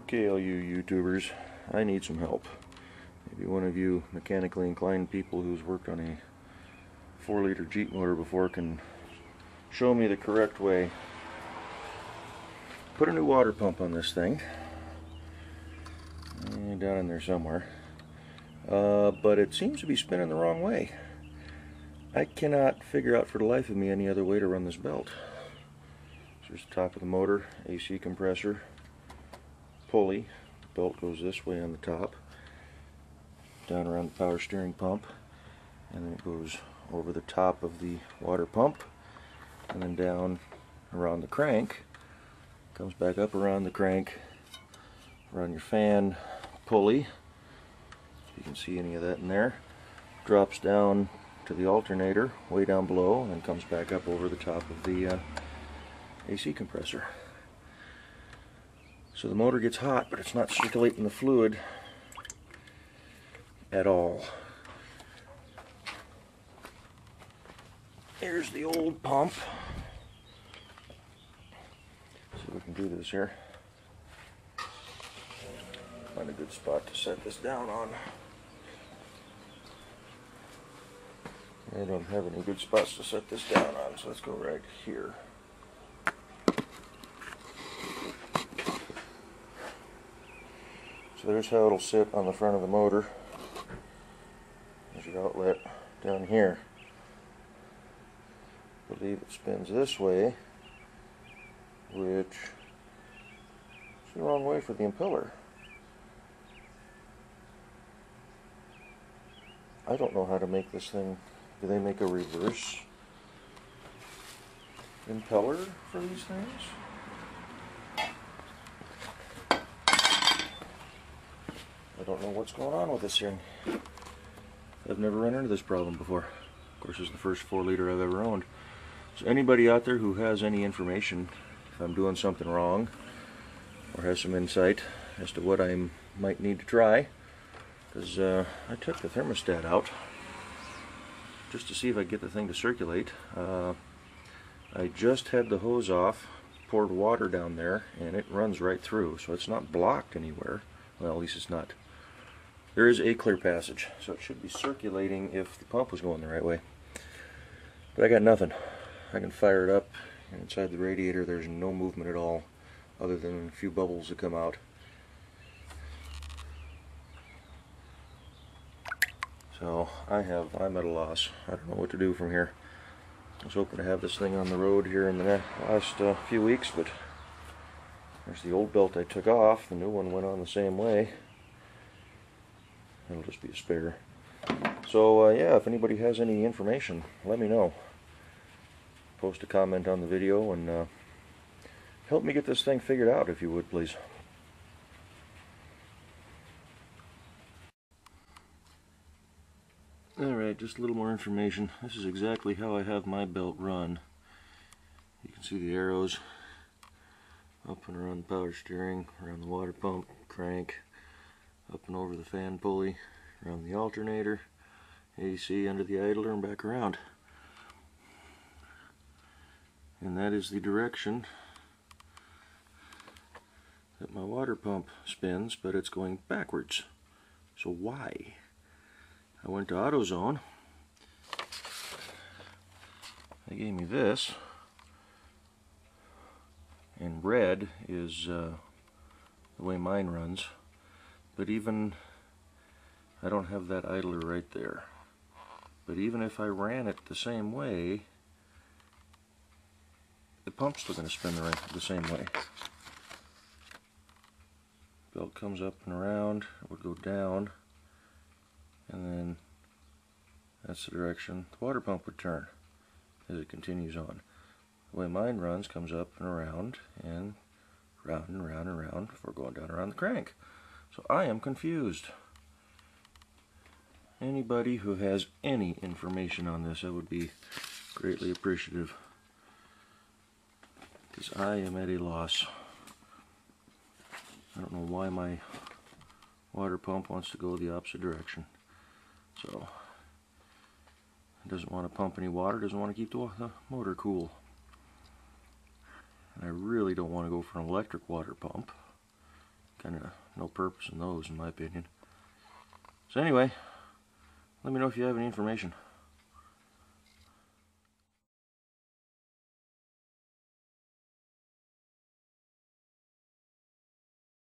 Okay, all you YouTubers, I need some help. Maybe one of you mechanically inclined people who's worked on a 4-liter Jeep motor before can show me the correct way. Put a new water pump on this thing. Down in there somewhere. But it seems to be spinning the wrong way. I cannot figure out for the life of me any other way to run this belt. So there's the top of the motor, AC compressor, pulley. The belt goes this way on the top, down around the power steering pump, and then it goes over the top of the water pump, and then down around the crank, comes back up around the crank, around your fan pulley, if you can see any of that in there, drops down to the alternator way down below, and then comes back up over the top of the AC compressor. So the motor gets hot, but it's not circulating the fluid at all. Here's the old pump. See if we can do this here. Find a good spot to set this down on. I don't have any good spots to set this down on, so let's go right here. So there's how it'll sit on the front of the motor. There's your outlet down here. I believe it spins this way, which is the wrong way for the impeller. I don't know how to make this thing. Do they make a reverse impeller for these things? I don't know what's going on with this thing. I've never run into this problem before. Of course, it's the first 4-liter I've ever owned. So anybody out there who has any information, if I'm doing something wrong, or has some insight as to what I might need to try, because I took the thermostat out just to see if I get the thing to circulate. I just had the hose off, poured water down there, and it runs right through, so it's not blocked anywhere. Well, at least it's not. There is a clear passage, so it should be circulating if the pump was going the right way. But I got nothing. I can fire it up, and inside the radiator there's no movement at all, other than a few bubbles that come out. So I'm at a loss. I don't know what to do from here. I was hoping to have this thing on the road here in the last few weeks, but there's the old belt I took off. The new one went on the same way. It'll just be a spare. So yeah, if anybody has any information, let me know. Post a comment on the video and help me get this thing figured out, if you would, please. Alright, just a little more information. This is exactly how I have my belt run. You can see the arrows up and around the power steering, around the water pump, crank, up and over the fan pulley, around the alternator, AC under the idler, and back around. And that is the direction that my water pump spins, but it's going backwards. So why? I went to AutoZone. They gave me this, and red is the way mine runs. But even, I don't have that idler right there. But even if I ran it the same way, the pump's still going to spin the same way. Belt comes up and around, it would go down, and then that's the direction the water pump would turn as it continues on. The way mine runs comes up and around and round and round and round before going down around the crank. So I am confused. Anybody who has any information on this, I would be greatly appreciative, because I am at a loss. I don't know why my water pump wants to go the opposite direction. So it doesn't want to pump any water, doesn't want to keep the motor cool. And I really don't want to go for an electric water pump, kind of no purpose in those, in my opinion. So anyway, let me know if you have any information.